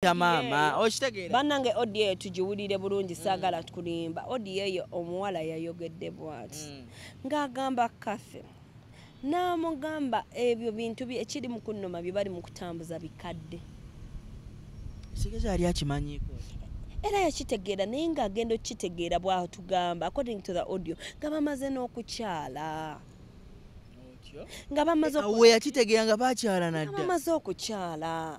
ya mama okitegeera bannange audio tugiwulire bulungi saagala kulimba audio eyo omuwala yayogedde bw'ati ng'agamba Kathy n'amugamba ebyo bintu ekiri mu kunnoma bye bali mu kutambuza bikadde sigeza ali akimanyiiko era yakitegeera naye ng'agenda okukitegeera bw'atugamba according to the audio nga bamaze n'okukyala nga bamaze we yakitegeera nga bakyala nadda bamaze okukyala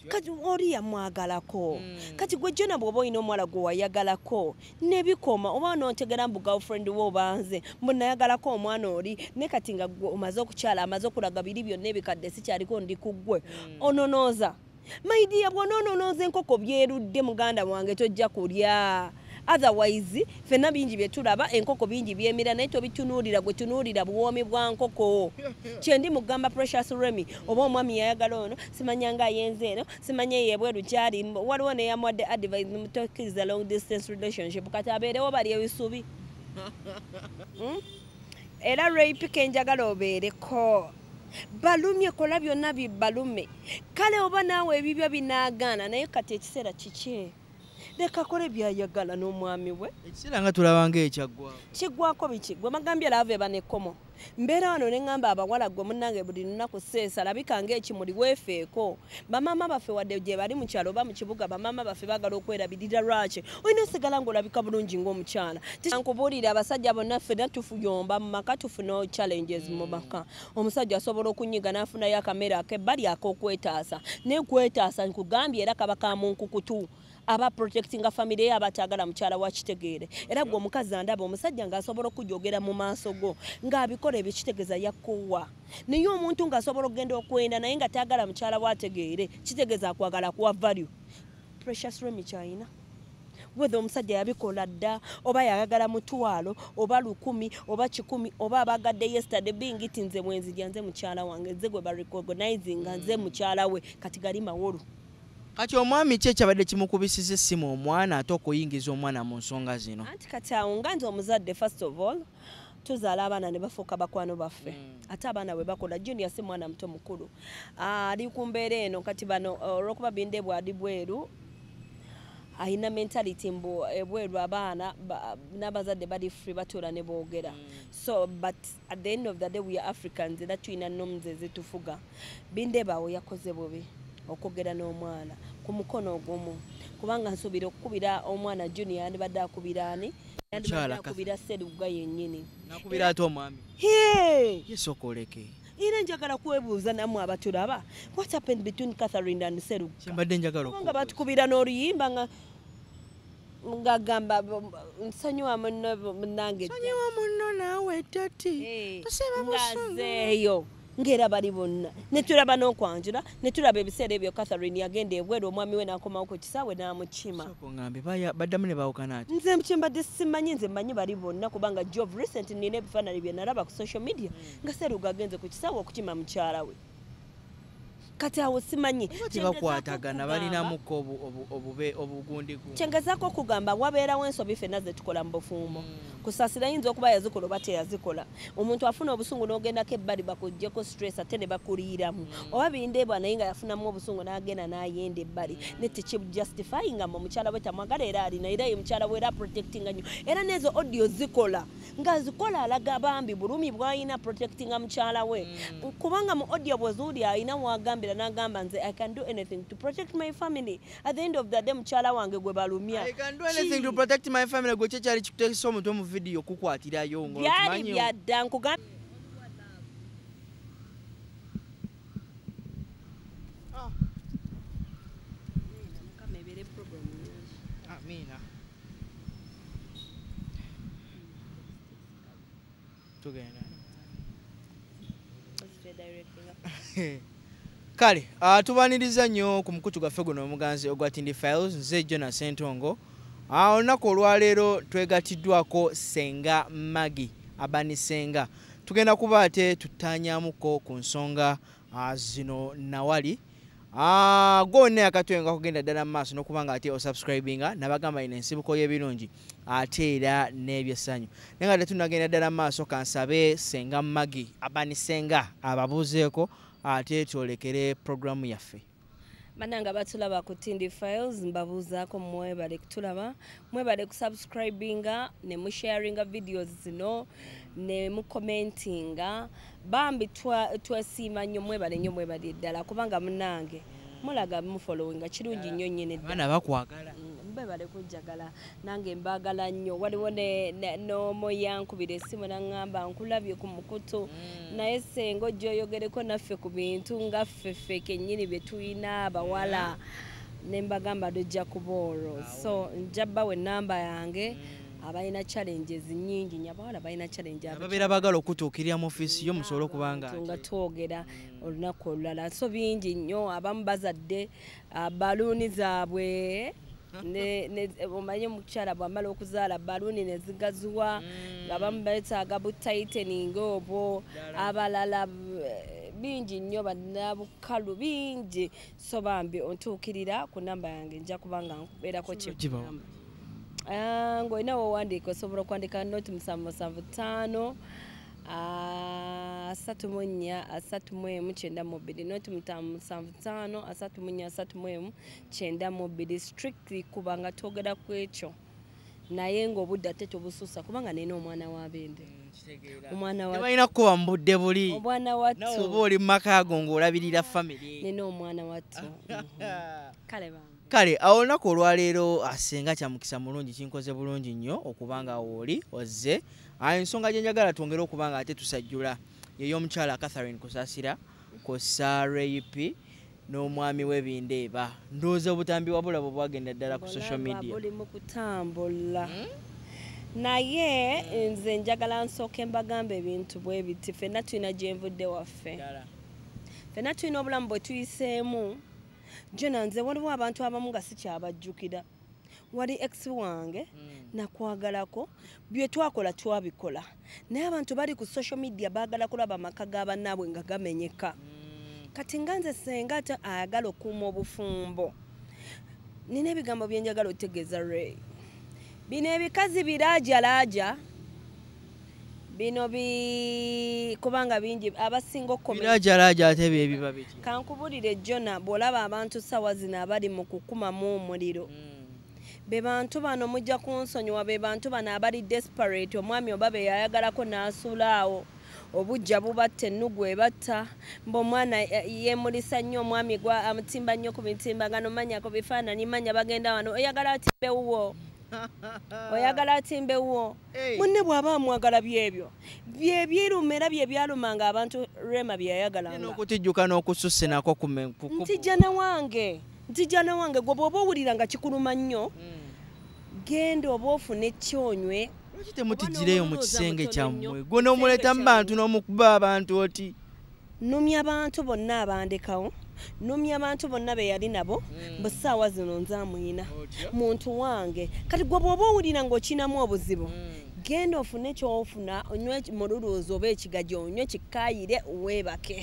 kati oli yamwagalako kati gwe jona bw'oba olina omuwala gwe wayagalako nebikoma oba n'otegera mbu girlfriend we obanze mbu nayagalako omwana oli ne kati nga gwe omaze okukyala amaze okulaga biri byonna ebikadde sikyaliko ndi ku ggwe ononooza maidiya bw'ononooza enkoko byerudde muganda wange tojja kulya otherwise fenna bingi bye tulaba enkoko bingi byemira naye tobitunuulira gwe tunuulira buwoomi bwa nkoko kyendi mugamba Precious Remy oba omwami yayagala ono simanya nga ayenze eno simanya yebweru kyali waliwo neyamuwadde advice mutokiriza long distance relationship kati abeerewo bali ebisubi era rape kenjagala obeereko balumye kola byonna bibalume kale oba naawe ebibyo binaagaana naye kati ekiseera kiki leka kole byayagala n'omwami we ekiseera nga tulabanga ekyaggwako kiggwako biki gwe magambye laava eba nekkomo mbeera wano ne ŋŋamba abawala gwe munnange buli lunaku seesa labika ng'ekimuli weefeeko bamaama baffe wadde gye bali mu kyalo oba mu kibuga bamaama baffe baagala okwerabirira lwaki olina osigala ng'olabika bulungi ng'omukyala nkubuulira abasajja bonna ffenna tufuyomba mu maka tufuna challenges mu maka omusajja asobola okunyiga n'afunayo akamera akebbali ak'okwetaasa naye kwetaasa nkugambye era kaba ka munkukutu aba protecting family aba tagala mukyala wa kitegeere era gwe omukazi andaba omusajja ng'asobola okujogera mu maaso go ng'abikola ebyekitegeza yakkowa naye omuntu ng'asobola okgenda okwenda naye nga tagala mukyala wategeere kitegeeza akwagala kuwa value Precious Remy kyayina whether omusajja yabikola dda oba yayagala mutwalo oba 100 oba 100 oba abagadde yesterday bingi tinze mwenzija nze mukyala wange nze gwe barecognizing nze mukyala we kati gali mawolu kati omwami ki ekyabadde kimukubisiza essimu omwana ate okuyingiza omwana mu nsonga zino anti kati awo nga nze omuzadde first of all tuzaala abaana ne bafuuka bakwano baffe ate abaana bwe bakola junior si mwana muto mukulu ali ku mbeera eno kati bano olw'okuba binde bwali bweru ayina mentality mbu ebweru abaana n'abazadde bali free batuula ne boogera so but at the end of the day we are Africans era tulina nnomu ze zitufuga binde baawo yakoze bubi okugera n'omwana ku mukono ogumu kubanga nsuubira okukubira omwana junior yandibadde akubira ani yandibadde akubira Sseruga yennyini nakubira ate omwami yesokoleke era njagala kwebuuza nammwe abatulaba what happened between Catherine and Sseruga kyembadde njagala nga batukubira n'oluyimba ng'agamba nsonyiwa munnange nsonyiwa munno naawe tati tusiba ngazeeyo ngera bali bonna netulaba n'okwanjula netulaba ebiseera ebyo Catherine yagenda ebweru omwami we n'akomawo ku kisaawe n'amukima ngambe baddamu ne baawukana ati nze kyembadde simanyi nze mmanyi bali bonna kubanga Jove recent nina ebifaananyi bye nalaba ku social media nga Sseruga agenze ku kisaawe okukima mukyala we kati awo simanyi tebakwatagana balinamuko obugundi kyengezaako okugamba wabeerawo ensobi ffenna ze tukola mu bufumbo kusaasira yinza okuba yazikola oba teyazikola omuntu afuna obusungu n'ogendako ebbali bakuggyeko stress ate ne bakuliiramu oba bindeebwa naye nga yafunamu obusungu n'agenda n'ayenda ebbali ne tekijustifyinga mu mukyala we tamwagala era alina era ye mukyala we era protectinga nnyo era n'ezo audio zikola nga zikola alaga bambi bulumi bw'ayina protectinga mukyala we kubanga mu audio bwe zuuli ayina wagambira n'agamba nze I can do anything to protect my family at the end of the day mukyala wange gwe balumya I can do anything to protect my family gwe kyekyali kikuteekesa omuntu mu video kukwatirayo byali byadda nkugamba amina tugenda kale tubaniriza nnyo ku mukutu gwaffe guno omuganzi ogwa Tindi Files nze Jonas Sentongo olunaku olwaleero twegatiddwako Senga Magi Abani Senga tugenda kuba ate tutanyamuko ku nsonga zino nawali gonna akatwenga kugenda ddala mu maaso n'okubanga ate osubscribinga nabagamba ina ensibuko y'ebirungi ate era n'ebyessanyu naye nga tetunagenda ddala mu maaso kansabe Senga Magi Abani Senga ababuuzeeko ate twolekere programu yaffe Bananga batulaba ku Tindi Files mbabuuzaako mwebale kutulaba mwebale kusubscribinga ne musharinga videos zino ne mukomentinga bambi twesiima nnyo mwebale ddala kubanga munange mulaga mufollowinga kirungi nnyo nnyini ddala abaana bakwagala mbebale kujjagala nange mbagala nnyo waliwo n'omo yankubira essimu naŋŋamba nkulabye ku mukutu naye senga ojjoyogereko naffe ku bintu nga ffeffe kennyini bye tulina abawala ne mbagamba dojja kuba olwo so njabba we nnamba yange abalina challenges nnyingi nyabawala balina challenge ababeera bagala okutuukirira mu ofiisi yo musobole okubanga nga twogera olunaku olulala so bingi nnyo abamu bazadde baluuni zaabwe omanyi omukyala bw'amala okuzaala baluuni ne zigaziwa nga bamu beetaaga butaiteninga obwo abalala bingi nnyo bannabukalu bingi so bambi ontuukirira ku nnamba yange nja kubanga nkubeerako kyekugamba ng'olina wowandiika osobola okwandika noti 775 34 noti 575 34 strictly kubanga twogera ku ekyo naye ng'obudde ate tobususa kubanga nina omwana wa bende balina kuba mu budde buli omwana wattu nawe oba oli mu maka ago ng'olabirira famire nina omwana wattu kale awo olunaku olwaleero asenga kya mukisa mulungi kinkoze bulungi nnyo okubanga wooli ozze ensonga gye njagala twongere okubanga ate tusajjula y'omukyala Catherine Kusasira kosa Rape n'omwami w'ebindeeba ndowooza obutambi wabula bwe bwagenda ddala ku social media buli mu kutambula naye nze njagala nsooke mbagamba ebintu bwe biti ffenna tulina gye nvudde waffe ffenna tulina obulamu bwe tuyiseemu jona nze waliwo abantu abamu nga sikyabajjukira wali ex wange nakwagalako bye twakola twabikola naye abantu bali ku social media baagala kulaba amaka g'abannaabwe nga gamenyeka kati nga nze senga ate ayagala okuuma obufumbo nina ebigambo bye njagala otegeeza Ray bino ebikazi biraajalaaja bino kubanga bingi abasinga okkomerajalaaja ate byebiba biti kankubulire Jona bw'olaba abantu sawa zino abali mu kukumamu omuliro be bantu bano mujja kunsonyiwa be bantu bano abali desperate omwami oba be yayagalako n'asuulaawo obujja bubatta ennugu ebatta mb'omwana yeemulisa nnyo omwami amutimba nnyo ku mitimbagano manya ku bifaananyi manya bagenda wano oyagala atimbewuwo oyagala atimbewuwo munne bw'aba amwagala byebyo byebiruma era bye byalumanga abantu Rema bye yayagalanga n'okutijjuka n'okususse nako ntijjana wange gwe bw'oba owulira nga kikuluma nnyo genda oba ofune ekyonywe lwaki temutijjireyo mu kisenge kyammwe gwe n'omuleeta mu bantu n'omukuba abantu oti numya abantu bonna abandekawo numya abantu bonna be yali nabo mu ssaawa zino nzamuyina muntu wange kati gwe bw'oba owulira ng'okinamu obuzibu genda ofune kyofuna onywe mululuuzi oba ekigaji onywe kikaayire weebake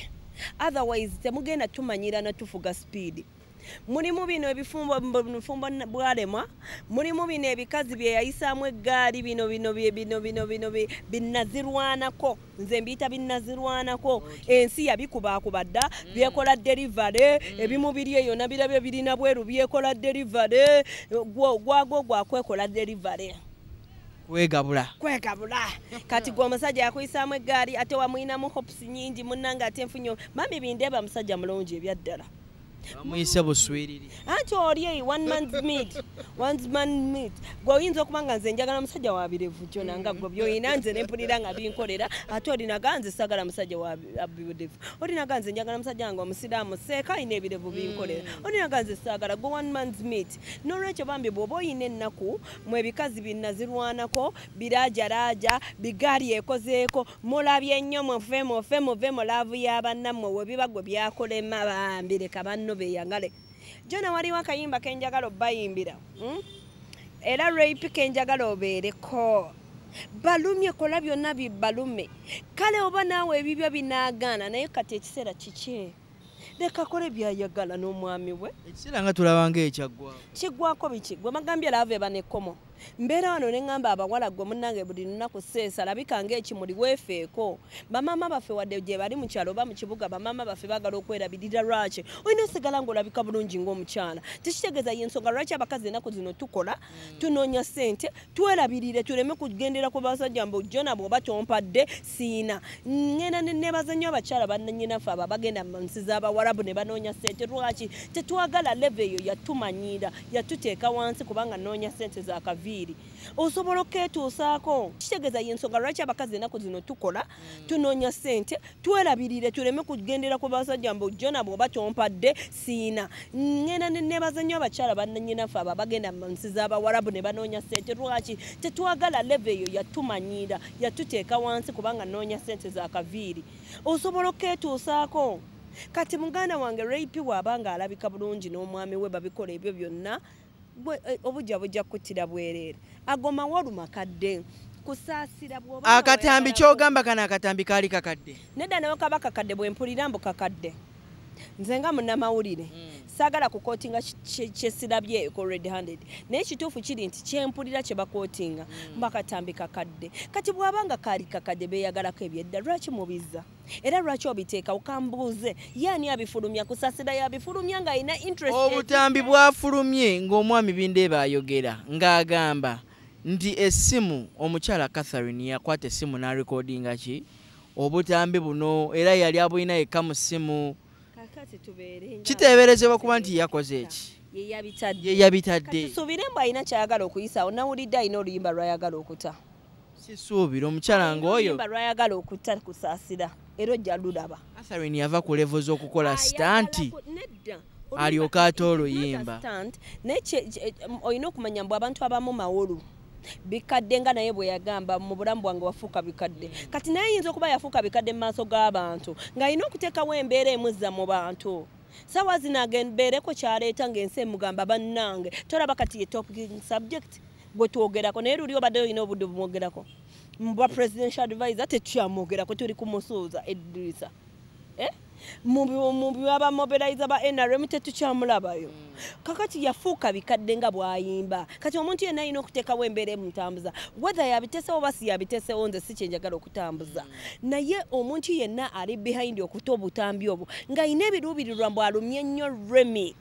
otherwise temugenda tumanyirana tufuga speed mulimu bino ebifumbo bwalemwa mulimu bino ebikazi bye yayisaamu eggaali bino binnazirwanako nze mbiyita binnazirwanako ensi yabikubaakuba dda byekola delivery ebimu biri eyo nabirabyo birina bweru byekola delivery gwagwo gwakwekola delivery kwegabula kati gwe omusajja yakuyisaamu eggaali ate wamuyinamu hops nyingi munnanga ate enfunyo mami bindeeba musajja mulungi ebyaddala bamuyise buswiriri anti oli one man meat gwe oyinza okuba nga nze njagala musajja wa birevu Jona nga gwe by'olina nze ne mpulira nga binkolera ate olinaga nze sagala musajja wa birevu olinaga nze njagala musajja wange omusiraamu seeka alina ebirevu binkolera olinaga nze saagala gwe one man's meat n'olwekyo bambi bw'oba oyina ennaku mu ebikazi binnazirwanako biraajalaaja bigaali ekozeeko mulabye nnyo muve mu laavu y'abannammwe we biba gwe byakolema bambi leka banno beyagale Jona waliwo akayimba kenjagala obayimbira era Rape kenjagala obeereko balumye kola byonna bibalume kale oba naawe ebibyo binaagaana naye kati ekiseera kiki leka kole byayagala n'omwami we ekiseera nga tulaba nga ekyaggwako kiggwako biki gwe magambye laava eba nekkomo Mbeera wano ne ngamba abawala gwe munnange buli lunaku seesa labika ng'ekimuli weefeeko bamaama baffe wadde gye bali mu kyalo oba mu kibuga bamaama baffe baagala okwerabirira lwaki olina osigala ng'olabika bulungi ng'omukyala tekitegeeza y'ensonga lwaki abakazi ennaku zino tukola tunoonya ssente twerabirire tuleme kugendera ku basajja mbu jona bw'oba tompadde siina ngenda neebaza nnyo abakyala bannannyinaffe abo abagenda mu nsi z'abawarabu ne banoonya ssente lwaki tetwagala leve eyo yatumanyiira yatuteeka wansi kubanga noonya ssente za kaviiri osobola okeetuusaako kitegeeza y'ensonga lwaki abakazi ennaku zino tukola tunoonya ssente twerabirire tuleme kugendera ku basajja mbu jona bw'oba tompadde siina ngenda neebaza nnyo abakyala bannannyinaffe abo abagenda mu nsi z'abawarabu ne banoonya ssente lwaki tetwagala leve eyo yatumanyiira yatuteeka wansi kubanga noonya ssente za kaviiri osobola okeetuusaako kati muganda wange rape bw'abanga alabika bulungi n'omwami we babikola ebyo byonna obujja bujja kuttira bwereere agoma waluma kadde kusaasira bw'oba akatambi kyogamba kana akatambi kaali kakadde nedda nayo kaba kakadde bwe mpulira mbu kakadde nze nga munnamawulire saagala kukootinga kyesirabye ko red handed naye kituufu kiri nti kyempulira kye bakootinga mbu akatambi kakadde kati bw'abanga kaali kakadde beeyagalako ebyedda lwaki mubizza era lwaki obiteeka ukambuuze ye ani abifulumya kusaasira yabifulumya ng'alina interest obutambi bwafulumye ng'omwami bindeeba ayogera ng'agamba nti essimu omukyala Catherine yakwata essimu n'arekodinga ki obutambi buno era yali abulina yekka mu ssimu kiteeberezebwa kuba nti yakoze eki ye yabitadde tusuubire mbu alina kyayagala okuyisaawo nawulidde alina oluyimba lwayagala okuta sisuubira omukyala ng'oyo lwayagala okutta kusaasira era ojja lulaba Catherine yava ku levo z'okukola stanti alyoka ate oluyimba naye olina okumanya mbu abantu abamu mawolu bikadde nga naye bwe yagamba mu bulamu bwange wafuuka bikadde kati naye ayinza okuba yafuuka bikadde mu maaso g'abantu ng'alina okuteekawo embeera emuzza mu bantu sawa zino agembeereko kyaleeta ng'ensi emugamba bannange tolaba kati ye topic subject gwe twogerako naye luli obadde olina obudde bumwogerako mubwa presidential advisor tetukyamwogerako tuli kumusuuza Idrisa mu abamobilizer ba NRM tetukyamulabayo kakati yafuuka bikadde nga bw'ayimba kati omuntu yenna alina okuteekawo embeera emutambuza whether yabiteesewo oba si yabiteesewo nze si kyenjagala okutambuza naye omuntu yenna ali behind okuta obutambi obwo ng'alina ebiruubirirwa mbw alumye ennyo Remi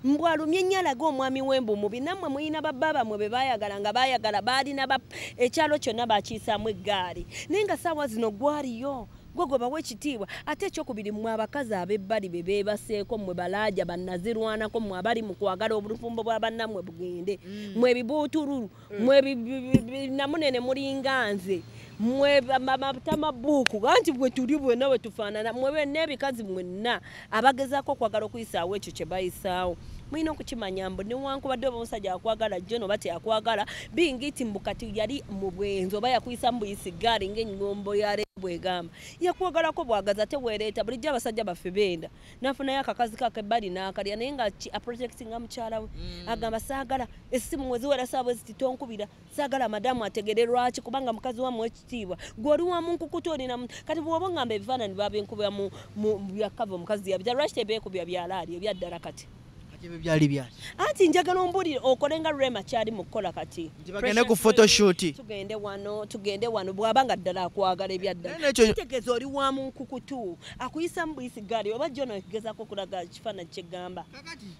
mbw alumye nnyo alaga omwami w'embu mubi nammwe mulina babba bamwe be baayagala nga baayagala baalina ekyalo kyonna baakiyisaamu eggaali naye nga saawa zino gwaliyo gwe bawa ekitiibwa ate ekyokubiri mmwe abakazi ab'ebbali be beebaseeko mmwe balaaja bannazirwanako mmwe abali mu kwagala obulufumbo bwa bannammwe bugende mmwe ebibuutululu mmwe namunene mulinga nze mmwe matamabuuku anti bwe tuli bwenna bwe tufaanana mmwe benna ebikazi mwenna abagezaako okwagala okuyisaawo ekyo kye bayisaawo mulina okukimanya mbu newankubadde oba omusajja akwagala jjo oba teyakwagala bingiti mbu kati yali mu bwenzi oba yakuyisa mu buyisigaali ng'enngombo ya bwegamba yakwagalako bwagaza ate weereeta bulijjo abasajja baffe benda nafunayo akakazi kake ebbali n'akalya naye nga aprotectinga mukyala we agamba saagala essimu mweziwera saabwe ziti tonkubira saagala madamu ategere lwaki kubanga mukazi wamu ekitiibwa gwe oli wamu nkukuta olina kati bw'oba ngamba ebifaananyi babenkubira mu byakava omukazi yabita lwaki tebeekubya byalaali ebyaddala kati byali byali anti njagala ombulire okole nga Rema kyali mu kukola kati bagende ku photoshoot tugende wano bw'abanga ddala akwagala ebyaddala kitegeeza oli wa mu nkukutu akuyisa mu buyisigaali oba jona gezaako okulaga kifaananyi kyegamba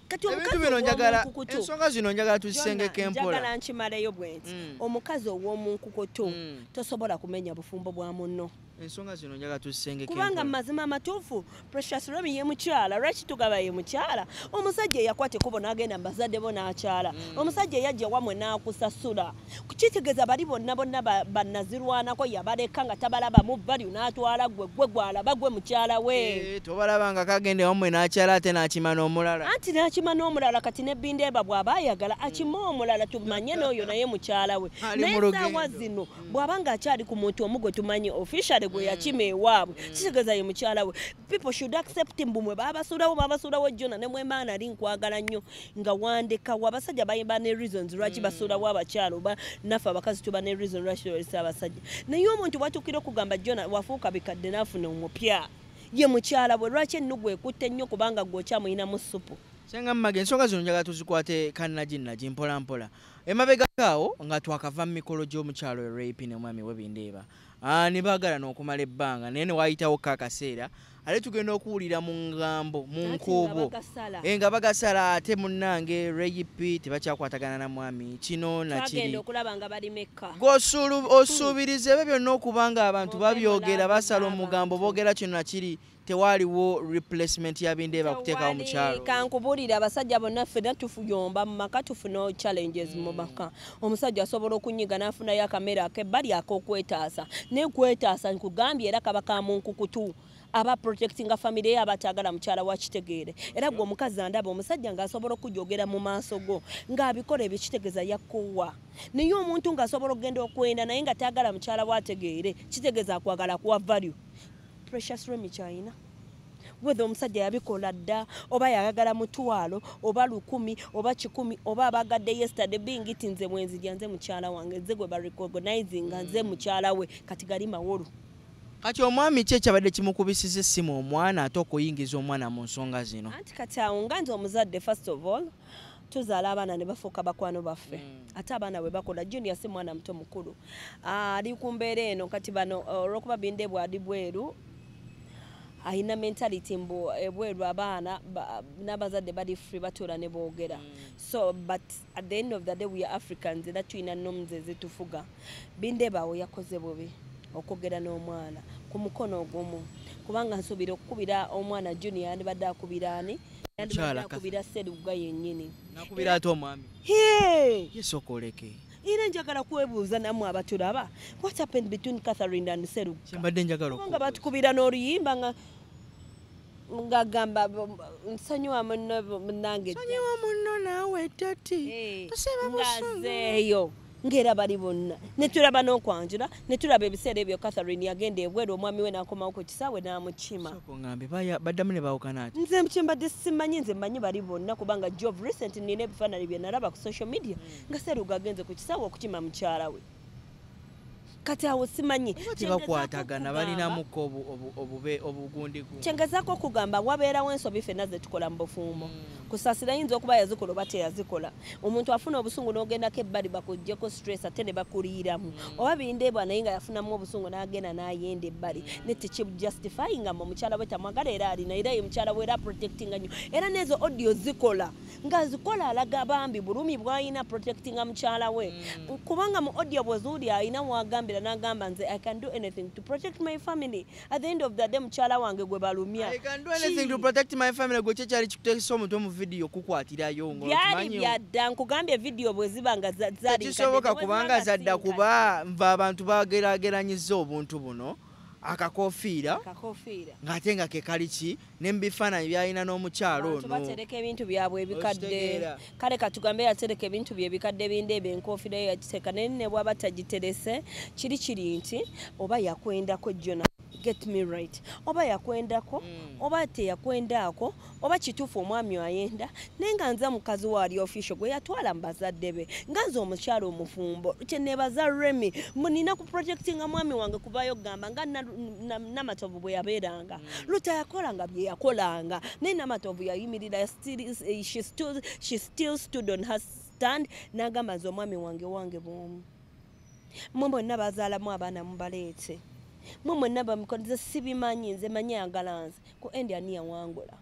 kati omukazi ensonga zino njagala tuzisengeko empola njagala nkimaleyo bwenti omukazi ow'omu nkukutu tosobola kumenya bufumbo bwa munno ensonga zino njagala tuzisengeko kubanga mazima amatuufu Precious Remi ye mukyala lwaki tugaba ye mukyala omusajja eyakwata ekubo n'agenda mbazadde bo n'akyala omusajja eyajja wamwe n'akusasula kitegeeza bali bonna bannazirwanako yabaleka nga tabalaba mu value n'atwala gwe gwalaba gwe mukyala we tobalaba nga kagende wamwe n'akyala ate n'akima n'omulala anti n'akima n'omulala kati ne Bindeeba bw'aba ayagala akima omulala tumanye n'oyo naye mukyala we naye saawa zino bw'aba ng'akyali ku muntu omu gwe tumanyi officially gwe yakima ewaabwe kitegeeza ye mukyala we people should accept mbu mwe babasuulawo jona ne mwembaana ali nkwagala nnyo nga wandekawo abasajja bayimba ne reasons lwaki basuulawo abakyala oba naffe abakazi tuba ne reason lwaki tulesa abasajja naye omuntu bwatuukira okugamba jona wafuuka bikadde n'afuna omupya ye mukyala bwe lwaki ennugu ekutte nnyo kubanga gwe okyamuyinamu supu Senga mmage ensonga zino njaga tuzikwate kannagi mpola mpola. Emabega kaawo nga twakava mu mikolo gy'omukyalo rape ne mwami webindeeba. Ne baagala n'okumala ebbanga naye ne waayitawo kaakaseera ate tugenda okuwulira mu ngambo mu nkuubo nga bagasala ate munnange rape tebakyakwatagana na mwami kino nakiri osuubiriza ebyo byonna okuba nga abantu babyogera basala omugambo boogera kino nakiri tewaliwo replacement ya bindeeba kuteekawo mu kyalo. Kankubuulira abasajja bonna ffenna tufuyomba mu maka tufuna challenges mu maka. Omusajja asobola okunyiga n'afunayo akamera ak'ebbali ak'okwetaasa. Ne kwetaasa nkugambye era kaba ka munkukutu. Aba protecting a family ye abatagala mukyala wa kitegeere. Era gwe omukazi andaba omusajja ng'asobola okujogera mu maaso go ng'abikola ebyekitegeza yakkuwa. Naye omuntu ng'asobola okugenda okwenda naye nga taagala mukyala wa ategeere kitegeeza akwagala kuwa value. Precious Remy China. Whether omusajja yabikola dda oba yayagala mutwalo oba 1000 oba 10 oba abagadde yesterday bingiti nze mwenzi lyanze mukyala wange nze gwe barecognizing nze mukyala we kati gali mawolu. Kati omwami kye kyabadde kimukubisiza essimu omwana ate okuyingiza omwana mu nsonga zino. Anti kati awo nga nze omuzadde first of all tuzaala abaana ne bafuuka bakwano baffe ate abaana bwe bakola junior si mwana muto mukulu ali ku mbeera eno kati bano olw'okuba bindeebwa adi bweru ayina mentality mbu ebweru abaana n'abazadde bali free batuula ne boogera. So but at the end of the day we are Africans era tulina norms ezitufuga. Bindeeba awo yakoze bubi okwogera n'omwana ku mukono ogumu kubanga nsuubira okukubira omwana junior yandibadde akubira ani yandibadde akubira Sserugga yennyini nakubira ate omwami yesokoleke. Era njagala kwebuuza nammwe abatulaba what happened between Catherine and Sserugga kyembadde njagala nga batukubira n'oluyimba ngagamba nsonyiwa munnange nsonyiwa munno naawe tati toseba ngazeeyo ngera bali bonna ne tulaba n'okwanjula ne tulaba ebiseera ebyo Catherine yagenda ebweru omwami we n'akomawo ku kisaawe n'amukima. Soko ngambe baddamu ne baawukana ati. Nze kyembadde simanyi nze mmanyi bali bonna kubanga Jove recent nina ebifaananyi bye nalaba ku social media nga Sserugga agenze ku kisaawe okukima mukyala we. Kati awo simanyi tebakwatagana balinamuko obugundigu. Kyengezaako okugamba wabeerawo ensobi ffenna ze tukola mu bufumbo. Kusaasira yinza okuba yazikola oba teyazikola. Omuntu afuna obusungu n'ogendako ebbali bakuggyeko stress ate ne bakuliiramu. Oba bindeebwa naye nga yafunamu obusungu n'agenda n'ayenda ebbali. Ne tekijustifyinga mu mukyala we tamwagala era alina era ye mukyala we era protectinga nnyo. Era n'ezo audio zikola. Nga zikola alaga bambi bulumi bw'ayina protectinga mukyala we. Kubanga mu audio bwezuuli ayina wagambira n'agamba nze I can do anything to protect my family. At the end of the day mukyala wange gwe balumya. I can do anything to protect my family gwe kyali kikuteekesa omuntu mu video kukwatirayo byali byadda nkugambye video bwe ziba nga zaali kisoboka kubanga zadda kuba nva abantu bageraageranyiza obuntu buno akakofiira ng'ate nga ke kali ki n'ebifaananyi byalina n'omukyalo ono batereka ebintu byabwe ebikadde kale katugambe yatereka ebintu bye ebikadde bindeebe enkofiira ye yagiteeka naye ne bw'aba tagiterese kiri nti oba yakwendako Jona get me right oba yakwendako oba teyakwendaako oba kituufu omwami ayenda naye nga nze mukazi waali official gwe yatwala mu bazadde be nga nze omukyala omufumbo kyeneebaza Remy munina ku protectinga mwami wange kuvayo kugamba nga Namatovu bwe yabeeranga Luta yakolanga bye yakolanga naye Namatovu yayimirira she still stood on her stand n'agamba nze omwami wange bwomu mwe bonna bazaalamu abaana mubaleete mwe mwenna bamukoleza sibimanyi nze manyi ayagala nze ku endi ani yawangula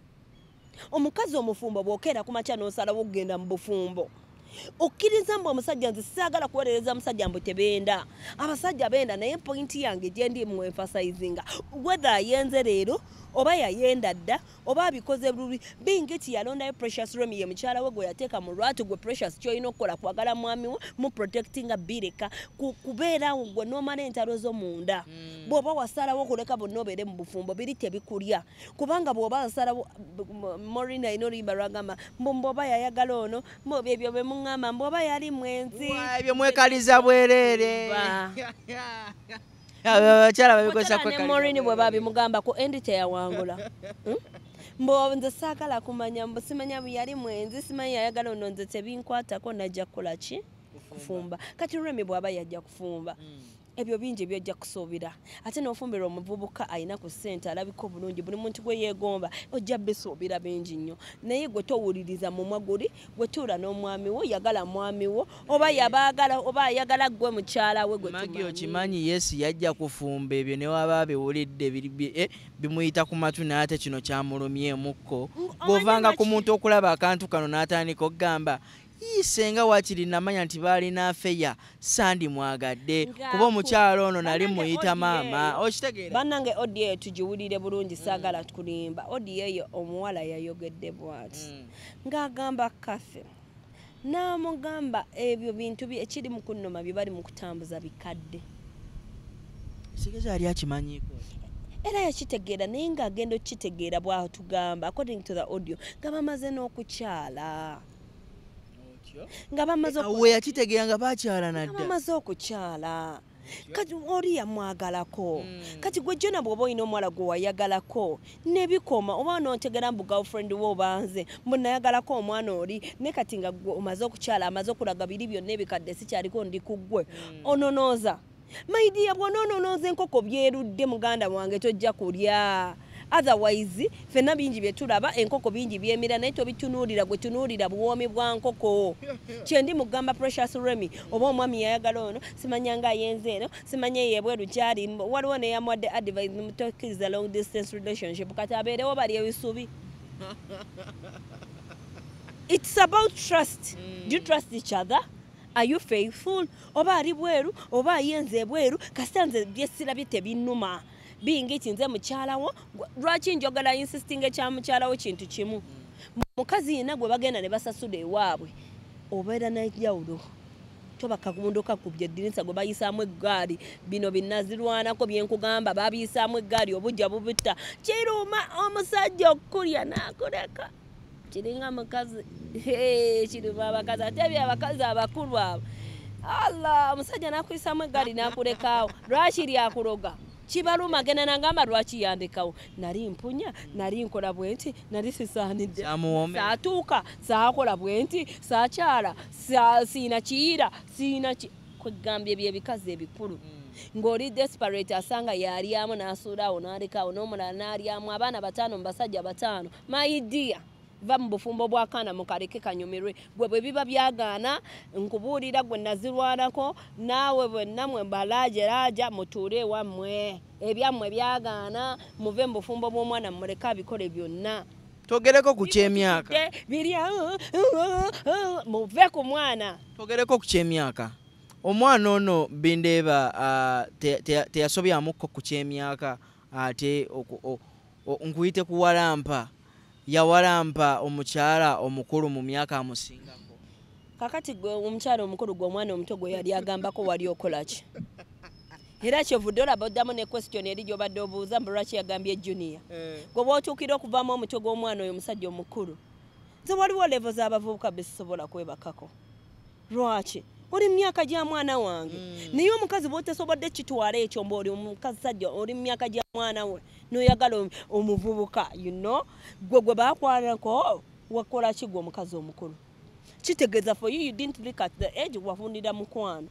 omukazi omufumbo bw'okeera ku makya n'osalawo okugenda mu bufumbo okkiriza mbu omusajja nze saagala kuweerereza musajja mbu tebenda abasajja benda naye pointi yange gye ndi mu emphasizinga whether ayenze leero oba yayenda dda oba abikoze bululi bingiti yalondayo Precious Remy ye mukyala we gwe yateeka mu lwatu gwe Precious ky'olina okukola kwagala mwami we mu protectinga bireka kubeera gwe n'omala entalo zo munda bw'oba wasalawo okuleka bonna obeere mu bufumbo biri tebikulya kubanga bw'oba wasalawo Maureen alina oluyimba lwagamba mbw'oba yayagala ono ebyo bwe muŋŋamba mbw'oba yali mwenzi ebyo mwekaliza bwereere abakyala babikosa kwekalira Maureen bwe babimugamba ko endi teyawangula mbo nze saagala kumanya mbo simanya yali mwenzi simanyi yayagala ono nze tebinkwatako najja kukola ki kufumba kati Remy bw'aba yajja kufumba ebyo bingi byojja kusuubira ate n'ofumbira omuvubuka alina ku ssente alabika obulungi buli muntu gwe yeegomba ojja bisuubira bingi nnyo naye gwe towuliriza mumwa guli gwe tuula n'omwami wo yagala mwami wo oba yabaagala oba ayagala gwe mukyala we gwe Magi okimanyi Yesu yajja kufumba ebyo ne waba biwulidde bimuyita ku matu n'ate kino kyamulumyemukko bw'ovanga ku muntu okulaba akantu kano n'atandika okugamba Senga wakiri namanya nti balina afeya sandi mwagadde kuba omukyalo ono nali muyita maama okitegeera bannange odiyo tugiwulire bulungi saagala kulimba odiyo eyo omuwala yayogedde bw'ati ng'agamba kafe n'amugamba ebyo bintu ekiri mu kunnoma bye bali mu kutambuza bikadde sigeza yali akimanyiiko era yakitegeera naye ng'agenda okukitegeera bw'atugamba according to the audio nga bamaze n'okukyala nga bamaze yakitegeera nga bakyala nadda bamaze okukyala kati oli yamwagalako kati gwe jona bw'oba olina omuwala gwe wayagalako nebikoma oba n'otegera mbu girlfriend we obanze mbu nayagalako omwana oli ne kati nga omaze okukyala amaze okulaga biri byonna ebikadde sikyaliko ndi ku ggwe ononooza maidiya bw'onoononooza enkoko byerudde muganda wange tojja kulya otherwise fenna bingi bye tulaba enkoko bingi byemira naye tobitunuulira gwe tunuulira buwoomi bwa nkoko kyendi mugamba Precious Remy oba omwami yayagala ono simanya nga ayenze eno simanya yebweru kyali waliwo neyamuwadde advice mutokiriza long distance relationship kati abeerewo bali ebisubi it's about trust do you trust each other are you faithful oba ali bweru oba ayenze bweru kasitanze byesirabye tebinnuma bingi kinze mukyalawo lwaki njogala insisting ekya mukyalawo kintu kimu mukazi yina gwe bagenda ne basasula ewaabwe obeera n'enjawulo tobaka kumunduka kubye eddirinisa gwe bayisaamu eggaali bino binnazirwanako byenkugamba babiyisaamu eggaali obujja bubutta kiruma omusajja okukulya n'akuleka kiringa mukazi kiruma abakazi ate byabakazi abakulu abo Allah omusajja n'akuyisaamu eggaali n'akulekaawo lwaki lyakuloga kibaluma agenda nangamba lwaki yandekawo nali mpunya nali nkola bwenti nali sisaanidde saatuuka saakola bwenti saakyala siina kiyira siina kwegambye byebikazi ebikulu ng'oli desperate asanga yalyamu n'asuulaawo n'alekaawo n'omulala n'alyamu abaana bataano mu basajja bataano my dear va mu bufumbo bw'akaana mukaleke kanyumirwe gwe bwe biba byagaana nkubuulira gwe nazirwanako naawe bwenna mwe balaajeraaja mutuule ewammwe ebyammwe byagaana muve mu bufumbo bw'omwana muleke abikole byonna togereko ku kyemyaka muve ku mwana togereko ku kyemyaka omwana ono bindeeba teyasobyamukko ku kyemyaka ate nkuyite kuwalampa yawalampa omukyala omukulu mu myaka amusingako kakati gwe omukyala omukulu gwe omwana omuto gwe yali agambako wali okolaki era kyovudde olaba oddamu ne question eri gy'obadde obuuza mbu lwaki yagambye junior gwe bw'otuukira okuvaamu omutwe gw'omwana oyo omusajja omukulu nze waliwo levo z'abavubuka bezisobola kwebakako lwaki oli myaka gya mwana wange naye omukazi bw'otesobodde kitwala ekyo mbu oli omukazi sajja oli myaka gya mwana we n'oyagala omuvubuka you know gwe baakwalanako wakola ki gwe omukazi omukulu kitegeeza for you didn't look at the age wafundira mukwano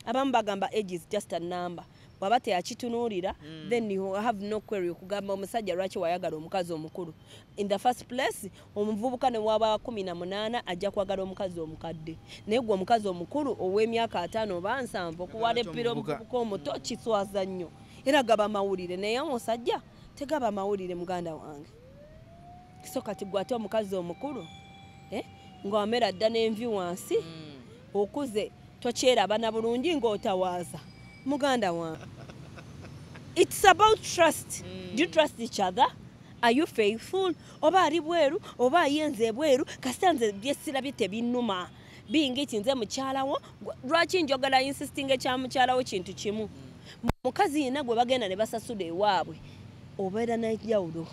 abamu bagamba age is just a number bwaba teyakitunuulira then you have no query okugamba omusajja lwaki wayagala omukazi omukulu in the first place omuvubuka ne waba 18 ajja kwagala omukazi omukadde naye gwe omukazi omukulu ow'emyaka 5 oba 7 okuwala epira omuvubuka omuto kiswaza nnyo era gaba mawulire naye omusajja tegaba mawulire muganda wange so kati gwe ate omukazi omukulu ng'amera dda n'envi wansi okuze tokyerabana bulungi ng'otawaaza muganda wange it's about trust do you trust each other are you faithful oba ali bweru oba ayenze bweru kasitanze byesirabye tebinnuma bingi kinze mukyalawo lwaki njogala insisting ekya mukyalawo kintu kimu mukazi yina gwe bagenda ne basasula ewaabwe obeera n'enjawulo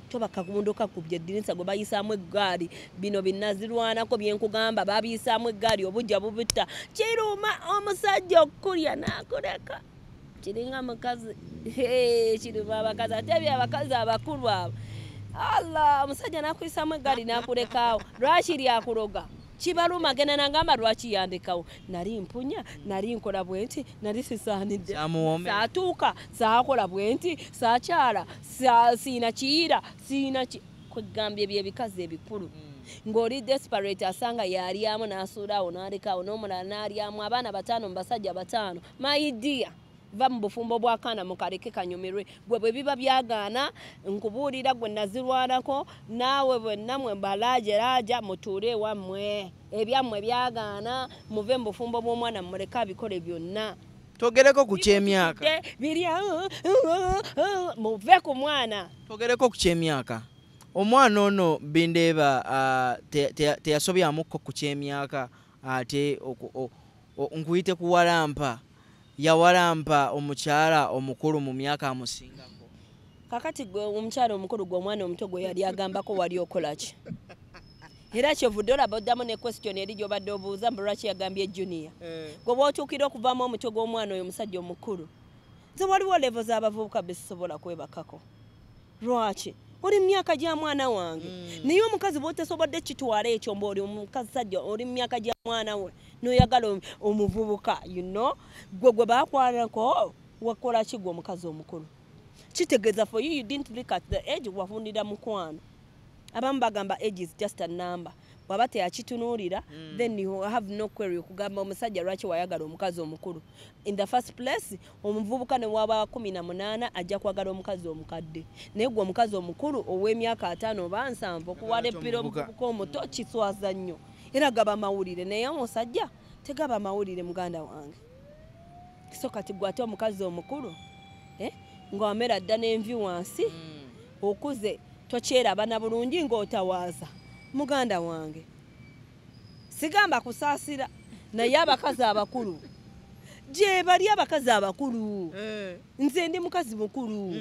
tobaka kumunduka kubye eddirinisa gwe bayisaamu eggaali bino binnazirwanako byenkugamba babiyisaamu eggaali obujja bubutta kiruma omusajja okukulya n'akuleka kiringa mukazi kiruma abakazi ate byabakazi abakulu abo Allah omusajja n'akuyisaamu eggaali n'akulekaawo lwaki lyakuloga kibaluma gena nangamba lwaki yandikawo nali mpunya nali nkola bwenti nali sisaanidde saatuuka saakola bwenti saakyala siina kiyira siina kwegambye byebikazi ebikulu ng'oli desperate asanga yalyamu n'asuulaawo n'alekawo n'omulala n'alyamu abaana 5 mu basajja 5 my dear va mu bufumbo bw'akaana mukaleke kanyumirwe gwe bwe biba byagaana nkubuulira gwe nazirwanako naawe bwenna mwe balaajeraaja mutuule wammwe ebyammwe byagaana muve mu bufumbo bw'omwana muleka abikole byonna togereko ku kyemyaka biri muve ku mwana togereko ku kyemyaka omwana ono bindeeba teyasobyamukko ku kyemyaka ate nkuyite kuwalampa yawalampa omukyala omukulu mu myaka amusingako kakati gwe omukyala omukulu gwe omwana omuto gwe yali agambako wali okolaki era kyovudde olaba oddamu ne question eri gy'obadde obuuza mbu lwaki yagambye junior gwe bw'otuukira okuvaamu omutwe gw'omwana oyo omusajja omukulu nze waliwo levo z'abavubuka bezisobola kwebakako lwaki oli myaka gya mwana wange naye omukazi bw'otesobodde kitwala ekyo mbu oli omukazi sajja oli myaka gya mwana we n'oyagala omuvubuka you know gwe baakwanako wakola ki gwe omukazi omukulu kitegeeza for you didn't look at the age wafundira mukwano abamu bagamba age is just a number bwaba teyakitunuulira then you have no query okugamba omusajja lwaki wayagala omukazi omukulu in the first place omuvubuka ne waba 18 ajja kwagala omukazi omukadde naye gwe omukazi omukulu ow'emyaka 5 oba 7 okuwala eppira omuvubuka omuto kiswaza nnyo era gaba mawulire naye omusajja tegaba mawulire muganda wange so kati gwe ate omukazi omukulu ng'omera dda n'envi wansi okuze tokyeraba na bulungi ng'otawaaza muganda wange sigamba kusaasira naye abakazi abakulu gye bali abakazi abakulu nze ndi mukazi mukulu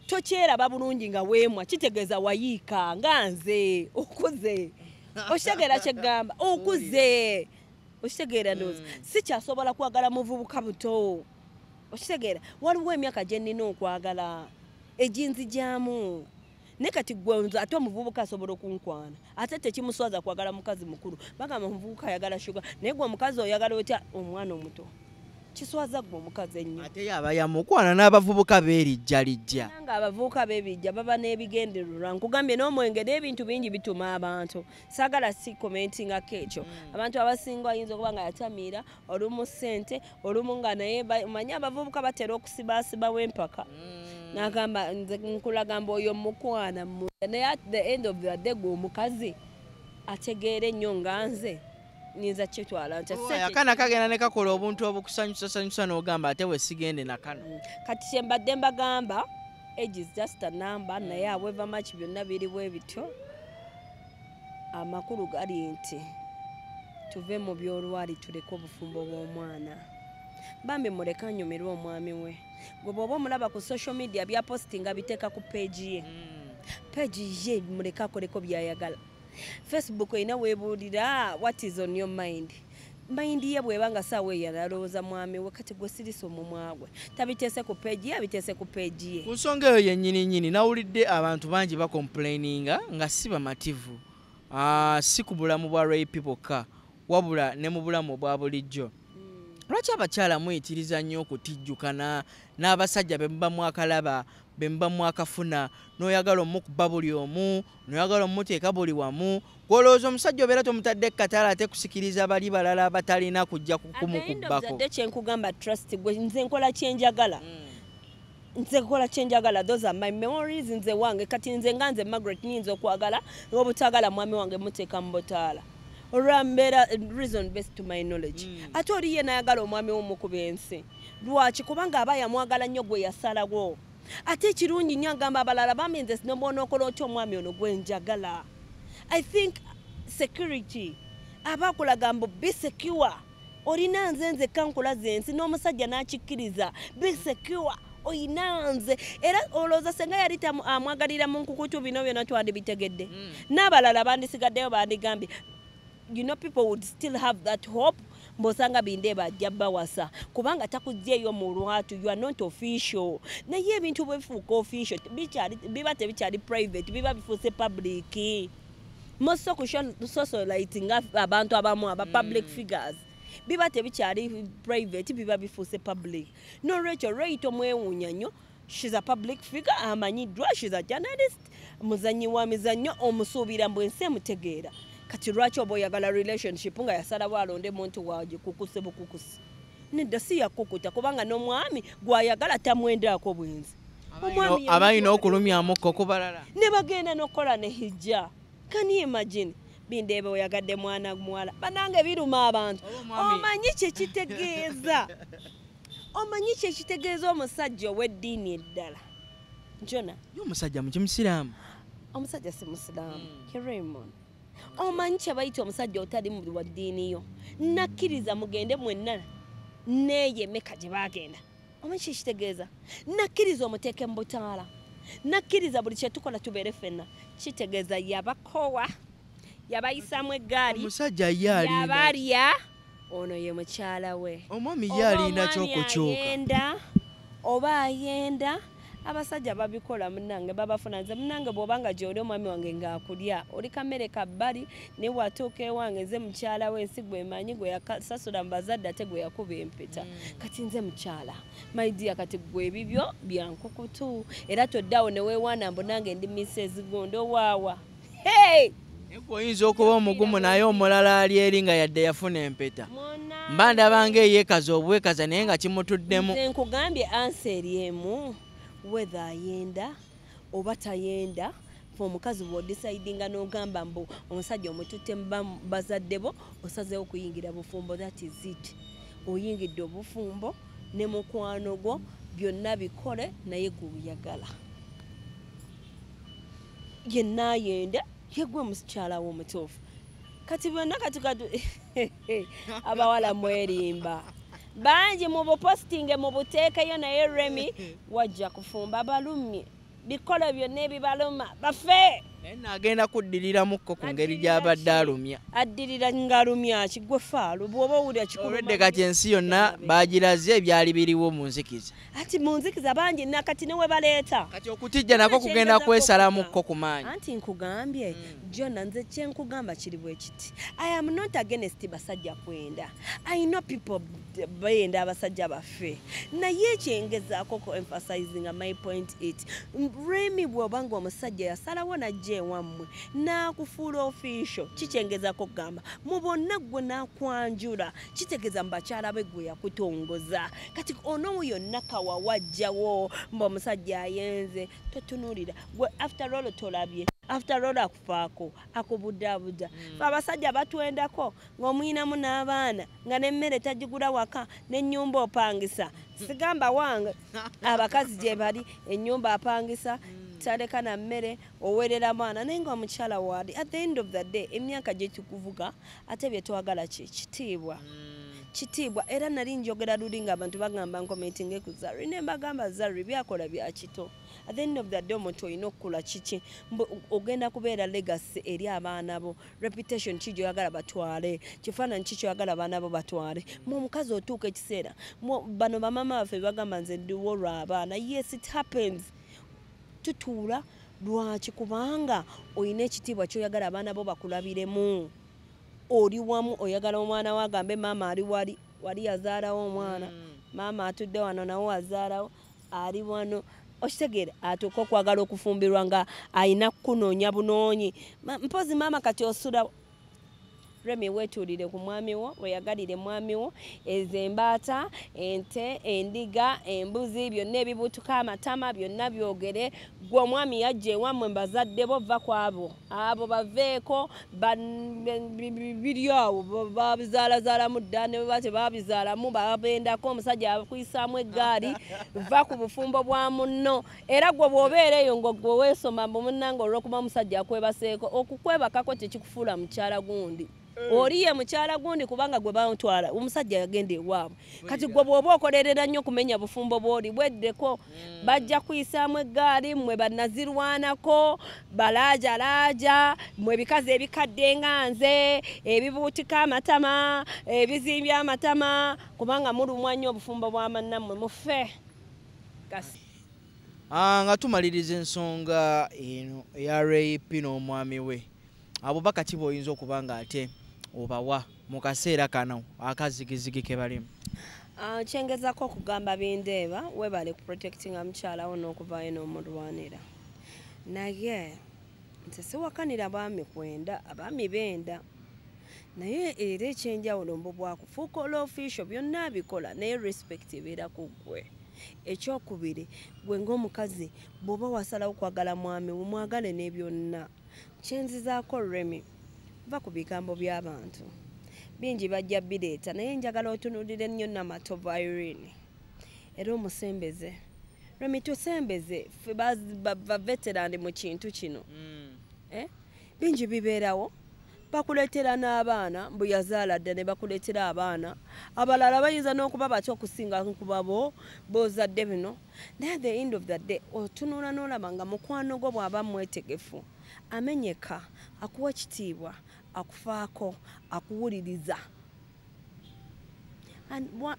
tokyeraba bulungi nga weemwa kitegeeza wayiika nga nze okuze okitegeera kyegamba okuze okitegeera ndowooza sikyasobola kwagala muvubuka buto okitegeera waliwo emyaka gye nnina okwagala eginzigyamu ne kati gwe ate omuvubuka asobola okunkwana ate tekimuswaza kwagala mukazi mukulu bagamba omuvubuka ayagala shuga naye gwe omukazi oyagala otya omwana omuto kiswaza gwe omukazi ennyo ate yaba yamukwana n'abavubuka beerijjalijja nga abavubuka beebijja baba n'ebigendererwa nkugambye n'omwenge n'ebintu bingi bituma abantu saagala si commentingako ekyo abantu abasinga ayinza okuba nga yatamiira olumu ssente olumu nga naye manyi abavubuka batera okusibaasibawo empaka nagamba nze nkulagamba oyo mukwana naye at the end of the day gwe omukazi ategeere nnyo nga nze ninza kitwala akana kagenda ne kakola obuntu obukusanyusa n'ogamba ate we sigende nakano kati kyembadde mbagamba age is just a number naye however much byonna biri bwe bityo amakulu gali nti tuve mu byolwali tuleke obufumbo bw'omwana bambi muleka nyumirwa omwami we gwe bw'oba omulaba ku social media bya postinga biteeka ku page ye page ye muleka akoleko byayagala Facebook ina webuulira what is on your mind ye bwebanga saawa eyo yalowooza mwami we kati gwe sirisa omumwa gwe tabiteese ku page ye abiteese ku page ye ku nsonga eyo yennyini nawulidde abantu bangi bakomplaininga nga si bamativu si ku bulamu bwa rape bokka wabula ne mu bulamu obwa bulijjo lwaki abakyala muyitiriza nnyo okutijjukana n'abasajja be muba mwakalaba be muba mwakafuna n'oyagala omukuba buli omu n'oyagala omuteeka buli wamu gwolowooza omusajja obeera tomutadde kataala ate kusikiriza bali balala batalina kujja kumukubbako ate kyenkugamba trust gwe nze nkola kyenjagala nze nkola kyenjagala those are my memories nze wange kati nze nga nze Margaret nyinza okwagala ng'obutagala mwami wange muteeka mu butaala olwambeera reason based to my knowledge ate oli ye nayagala omwami w'omukuba ensi lwaki kubanga aba yamwagala nnyo gwe yasalawo ate ekirungi nnyo agamba abalala bambi nze sinobona okola otya omwami ono gwenjagala I think security aba akulaga mbu be secure olina nze kankulaze ensi n'omusajja n'akikkiriza be secure oyina nze era olowooza senga yali amwagalira mu nkukutu bino byonna twandibitegedde n'abalala bandisigaddeyo bandigambye you know people would still have that hope mbosanga bindeba ajja bawasa kubanga takujjeeyo mu lwatu you are not official naye ebintu bwebifuuka official biba tebikyali private biba bifuuse public most socializing abantu abamu aba public figures biba tebikyali private biba bifuuse public no Rachel Rayito mwewuunya nnyo. She's a public figure amanyiddwa, she's a journalist, muzanyi wa mizannyo omusuubira mbu ensi emutegeera. Kati lwaki oba oyagala relationship nga yasalawo alonde muntu waagi kukuse bukukusi nedda si yakukuta kubanga n'omwami gwayagala tamwendaako bwenzi abalina okulumyamukko kubalala ne bagenda n'okukola ne hijja. Can you imagine? Bindeebe oyagadde mwana muwala banange biruma abantu omanyi kyekitegeeza omusajja ow'eddiini eddala Jona omusajja mukimusiraamu omusajja si musiraamu Raymond omanyi kye bayita omusajja otali mu wa ddiini yo nakkiriza mugende mwenna neeye emeka gye baagenda omanyi kikitegeeza nakkiriza omuteeke mu butaala nakkiriza buli kye tukola tubeere ffenna kitegeeza yabakowa yabayisaamu eggaali omusajja ye alina yabalya ono ye mukyala we omwami ye alina kyokukyuka oba ayenda abasajja babikola munange babafuna nze munange bw'obanga gy'oli omwami wange ng'akulya oli kamere kabbali ne watuuka ewange nze mukyala we ensi gwe manyi gwe yakasasula mu bazadde ate gwe yakuba empeta kati nze mukyala my dear kati gwe ebibyo byankukutu era toddawo ne weewaana mbu nange ndi misa ezigondo waawa hey oyinza okuba omugumu naye omulala ali eri nga yadde yafuna empeta mba ndabanga eyeekaza obwekaza naye nga kimutuddemu nze nkugambye ansi eri emu whether ayenda oba tayenda omukazi bw'odecide n'ogamba mbu omusajja omututte mu bazadde bo osazeewo okuyingira bufumbo that is it oyingidde obufumbo ne mukwano gwo byonna bikole naye gw'oyagala yenna ayenda yegwe mukyala wo omutuufu kati bonna katukatu abawala mwerimba bangi mu bupostinge mu buteekayo naye Remy wajja kufumba balumye bikolo byonna ebibaluma bafe agenda kuddirirramukko ku ngeri gy'abadde alumya addirira ng'alumya ki gwe faalu bw'oba owulira kikuludde kati ensi yonna bagiraze ebyali biriwo mu nzikiza ati mu nzikiza bangi nakati ne we baleeta kati okutijja nako kugenda kwesalamukko ku maanyi anti nkugambye Jona nze kye nkugamba kiri bwe kiti I am not against basajja kwenda I know people bayenda abasajja baffe naye ekyengezaako ko emphasizing my point it Remy bw'obanga omusajja yasalawo najja ewammwe n'akufuula official kikyengezako kugamba mu bonna gwe n'akwanjula kitegeeza mu bakyala be gwe yakutongoza kati onomu yonna kawa wajjawo mb'omusajja ayenze totunuulira gwe after all tolabye after all akufaako akubudaabuda abasajja batwendako ng'omuyinamu n'abaana nga n'emmere tagigula waka n'ennyumba opangisa sigamba wange abakazi gye bali ennyumba apangisa taleka na mmere owerera mwana naye nga omukyala waali at the end of the day emyaka gye tukuvuga ate bye twagala kitiibwa era nali njogera luli nga abantu bagamba nkometinge ku Zari ne mbagamba Zari byakola bya kito at the end of the day omuntu olina okukula kiki ogenda kubeera legacy eri abaana bo reputation ki gyoyagala batwale kifaananyi ki kyoyagala abaana bo batwale mu omukazi otuuka ekiseera bano bamama baffe bagamba nze ndiwo olw'abaana yes it happens tutuula lwaki kubanga olina ekitiibwa kyoyagala abaana bo bakulabiremu oli wamu oyagala omwana we agambe maama ali wali yazaalawo omwana maama atudde wano nawo azaalawo ali wano okitegeera atuuka okwagala okufumbirwa nga ayina kukunoonya bunoonyi mpozi maama kati osula Remy wetuulire ku mwami wo weyagalire mwami wo ezo embaata ente endiga embuzi byonna ebibutuka amatama byonna byogere gwe omwami yajja ewammwe mbazadde bo va ku abo baveeko biri awo babizaalazaalamu dda ne bwe tebabizaalamu babendako omusajja akuyisaamu eggaali va ku bufumbo bwa munno era gwe bw'obeera eyo ng'ogwe weesoma mbu munnange olw'okuba omusajja akwebaseeko okukwebakako tekikufuula mukyala gundi oliye mukyala gundi kubanga gwe bamutwala omusajja yagenda ewaabwe kati gwe bw'oba okolerera nnyo kumenya bufumbo bw'oli bweddeko bajja kuyisaamu eggaali mmwe banazirwanako balaajalaaja mmwe bikazi ebikadde nga nze ebibuutika amatama ebizimbye amatama kubanga mulumwa nnyo obufumbo bw'amannammwe mufe nga tumaliriza ensonga eno eya Ray P n'omwami we abubaka ki bw'oyinza okuba nga ate obawa mu kaseera kano akazigizigi ke balimu? Kyengezako okugamba bindeeba webale ku protectinga mukyala wo n'okuvaayo n'omulwanira. Naye nze siwakanira abaami kwenda, abaami benda. Naye era ekyenjawulo mbu bwakufuuka olw'official byonna bikola naye respect ebeera ku ggwe. Ekyokubiri gwe ng'omukazi bw'oba wasalawo kwagala mwami mwagale ne byonna. Kyenzizaako Remy, va ku bigambo by'abantu. Bingi bajja bireeta naye njagala otunuulire ennyo Namato Irene. Era omusembeze. Remy tusembeze ffe ba veterani mu kintu kino. Bingi bibeerawo. Bakuleetera n'abaana mbu yazaala dda ne bakuleetera abaana abalala bayinza n'okuba batya okusinga nkuba b'ozadde bino. Naye at the end of the day otunula n'olaba nga mukwano gwo bw'aba mwetegefu amenyeka, akuwa ekitiibwa, akufaako, akuwuliriza,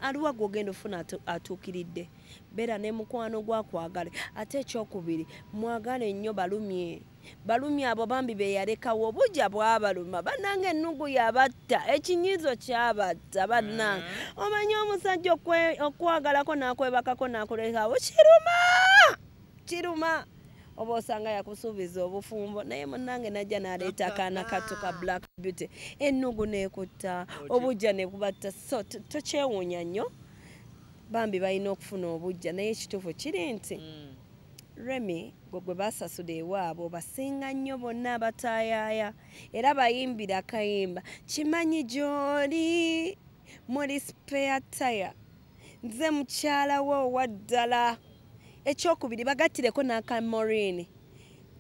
aliwa gw'ogenda ofuna atuukiridde. Beera ne mukwano gwakwagale. Ate ekyokubiri mwagale nnyo balumye. Balumye abo bambi be yalekawo obujja bwabaluma. Bannange ennugu yabatta, ekinyizo kyabatta bannange. Omanyi omusajja okwagalako n'akwebakako n'akulekawo kiruma. Oba osanga yakusuubiza obufumbo naye munnange najja n'aleeta akaana kato ka Black Beauty. Ennugu n'ekutta, obujja ne kubatta. So tokyewuunya nnyo bambi balina okufuna obujja naye ekituufu kiri nti Remy gwe basasula ewaabwe basinga nnyo bonna abataayaaya era bayimbira akayimba kimanyi gy'oli muri spare tire nze mukyala wo owaddala. Ekyokubiri bagattireko n'akamorini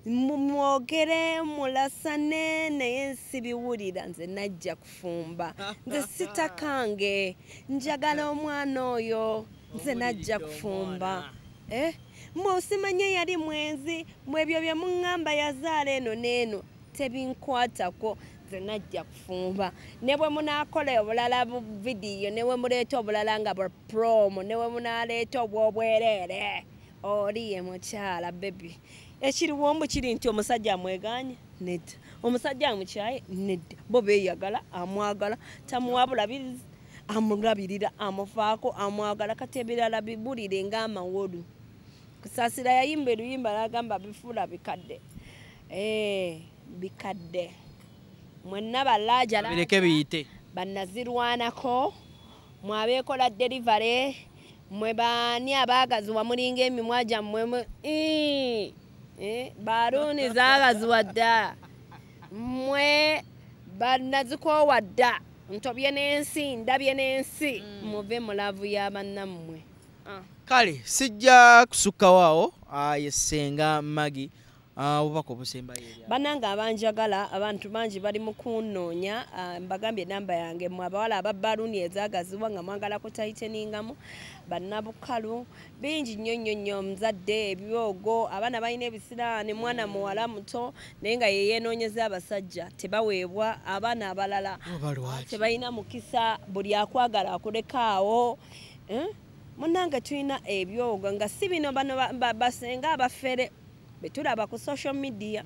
mwogere mulasane naye nsibiwulira nze najja kufumba. Nze sitakange njagala omwana oyo nze najja kufumba. Mwosimanye yali mwenzi mwebyo bye muŋŋamba yazaala eno n'eno tebinkwatako nze najja kufumba. Ne bwe munaakola obulala vidiyo ne bwe muleeta obulala nga bwa promo ne bwe munaaleeta obw'obwereere oli ye mukyala baby. Ekiriwombo kiri nti omusajja amweganye nedda, omusajja amukyaye nedda. Bo beeyagala, amwagala, tamuwa bulabirizi, amulabirira, amufaako, amwagala. Kati ebirala bibulire ng'amawolu. Kusaasira yayimba eruyimba n'agamba bifuula bikadde. Bikadde. Mwenna balaaja bireke biyite. Bannazirwanako, mwabeekola delivery, mwe baani abaagaziwa mulinga emimwa gyammwe baluuni zaagaziwa dda, mmwe bannazikoowa dda, ntobye n'ensi ndabye n'ensi, muve mu laavu y'abannammwe. Kale sijja kusukkawo awo ye Ssenga Maggie obubaka obusembayo eri bannange abanjagala. Abantu bangi bali mu kunnoonya, mbagambye namba yange mmwe abawala ababbaluuni ezaagaziwa nga mwagala kutayiteningamu bannabukalu bingi nnyo omuzadde ebyogo abaana balina ebisiraani mwana muwala muto naye nga yeyeenoonyeza abasajja tebaweebwa. Abaana abalala tebalina mukisa, buli akwagala akulekaawo. Munnange tulina ebyogo nga si bino bano basenga abafere betulaba ku social media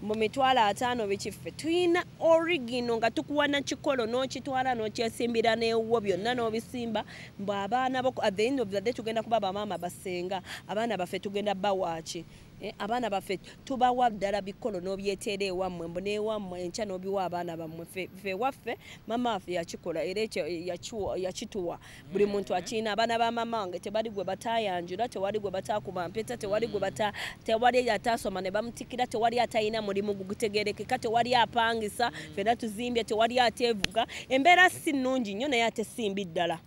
mu mitwalo 5 bikiffe. Tulina origino nga tukuwa na kikolo n'okitwala n'okyesimbira n'ewuwo byonna n'obisimba mbu abaana bo at the end of the day tugenda kuba bamaama basenga. Abaana baffe tugenda bawaaki. Abaana baffe tubawa ddala bikolo n'obyeteera ewammwe mbu n'ewammwe enkya n'obiwa abaana bammwe. Ffe waffe mama waffe yakikola era yakituwa. Buli muntu akiina. Abaana ba mama wange tewali gwe bataayanjula, tewali gwe bataakuba mpeta, tewali ataasoma ne bamutikira, tewali atayina mulimu gutegeerekeka, tewali apangisa, ffenna tuzimbye, tewali ateevuga. Embeera si nnungi nnyo naye ate simbi ddala.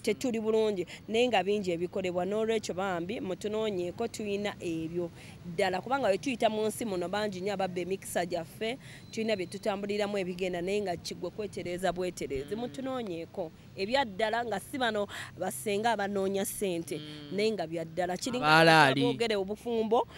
Tetuli bulungi naye nga bingi ebikolebwa. N'olwekyo bambi mutunoonyeeko tulina ebyo ddala kubanga bwe tuyita mu nsi muno bangi nnyo ababba emikisa gyaffe, tulina bye tutambuliramu ebigenda naye nga kiggwe kwetereeza bwetereezi. Mutunoonyeeko ebya ddala nga si bano basenga abanoonya ssente naye nga bya ddala. Kiringa boogere obufumbo